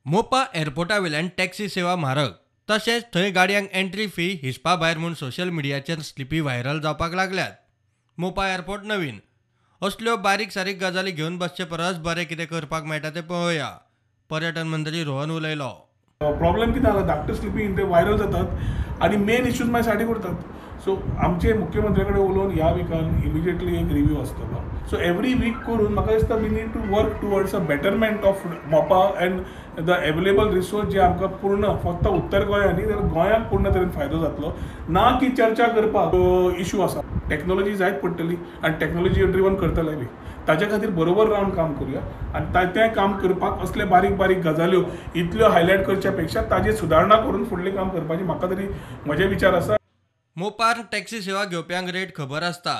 मोपा एअरपोर्टा वयल्यान टॅक्सी सेवा म्हारग तशेंच थंय गाडयांक एंट्री फी हिसपा भायर म्हूण सोशल मिडियाचेर स्लिपी व्हायरल जावपाक लागल्यात। मोपा एअरपोर्ट नवीन असल्यो बारीक सारीक गजाली घेवन बसचे परस बरें कितें करपाक मेळटा तें पळोवया। पर्यटन मंत्री रोहन उलयलो। प्रॉब्लेम कितें जाला धाकटे स्लिपी ते व्हायरल जातात आणि मेन इश्यूज मागीर सायडीक उरतात। सो आमचे मुख्यमंत्री कडेन उलोवन ह्या विकान इमिजिएटली एक रिव्यू आसतलो। सो एवरी वीक करून म्हाका दिसता we need to work towards a betterment of Mopa and the available resource जे आमकां पूर्ण फक्त उत्तर गोंय न्ही तर गोंयाक पूर्ण तरेन फायदो जातलो ना की चर्चा करपाक इश्यू आसा। टॅक्नोलॉजी जायत पडटली आनी टॅक्नोलॉजी ड्रिवन करतले बी ताजे खातीर बरोबर रावन काम करूया आनी तें काम करपाक असले बारीक बारीक गजाल्यो इतल्यो हायलायट करच्या पेक्षा ताजी सुदारणा करून फुडलें काम करपाची म्हाका तरी म्हजे विचार आसा। मोपार टॅक्सी सेवा घेवप्यांक रेट खबर आसता।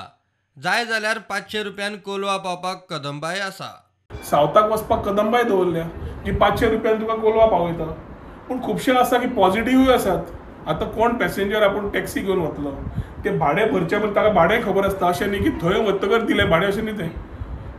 जाय जाल्यार 500 रुपयान कोलवा पावपाक कदंबाय आसा। सावथाक वचपाक कदंबाय दवरल्या जी 500 रुपयान तुका कोलवा पावयता। पूण खुबशे आसा की पॉझिटिव्हूय आसात। आतां कोण पॅसेंजर आपूण टॅक्सी घेवन वतलो ते भाडें भरचे पयलीं ताका भाडें खबर आसता अशें न्ही की थंय वतकर दिलें भाडें अशें न्ही तें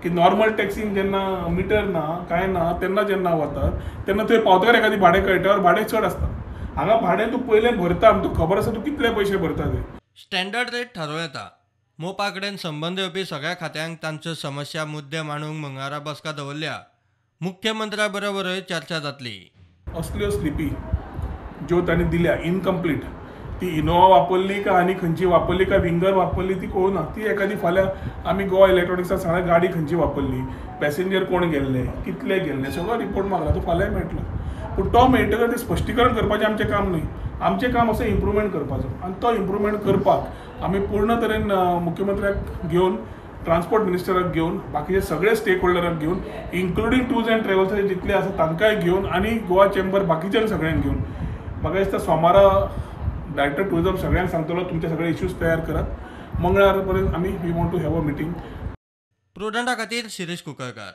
की नॉर्मल टॅक्सीन जेन्ना मिटर ना कांय ना तेन्ना जेन्ना वतात तेन्ना थंय पावतकर एखादी भाडें कळटा भाडें चड आसता। हांगा भाडें तूं पयलें भरता आनी तुका खबर आसा तूं कितले पयशे भरता ते। स्टँडर्ड रेट थारोव येता। मोपा कडेन संबंद येवपी सगळ्या खात्यांक तांच्यो समस्या मुद्दे मांडूंक मंगळारा बसका दवरल्या। मुख्यमंत्र्या बरोबरय चर्चा जातली। असल्यो स्लिपी ज्यो तांणी दिल्या इनकम्प्लीट ती इनोवा वापरली का आनी खंयची वापरली का विंगर वापरली ती कळुना। ती एखादी फाल्यां आमी गोवा इलेक्ट्रॉनिक्साक सांगल्या गाडी खंयची वापरली पॅसेंजर कोण गेल्ले कितले गेल्ले सगळो रिपोर्ट मागला तो फाल्यां मेळटलो। पूण तो मेळटकर तें स्पश्टीकरण करपाचें आमचें काम न्हय। आमचें काम असो इम्प्रुवमेंट करपाचो आनी तो इम्प्रुवमेंट करपाक आमी पूर्ण तरेन मुख्यमंत्र्याक घेवन ट्रान्सपोर्ट मिनिस्टराक घेवन बाकीचे सगळे स्टेक होल्डराक घेवन इन्क्लुडींग टूर्स एंड ट्रॅव्हल्साचे जितले आसा तांकांय घेवन आनी गोवा चेंबर बाकीच्यांक सगळ्यांक घेवन म्हाका दिसता सोमारा डायरेक्टर टुरिझम सगळ्यांक सांगतलो तुमचे सगळे इश्यूज तयार करात। मंगळार पर्यंत आमी we want to have a meeting. प्रुडंटा खातीर शिरीष कुंकळकार।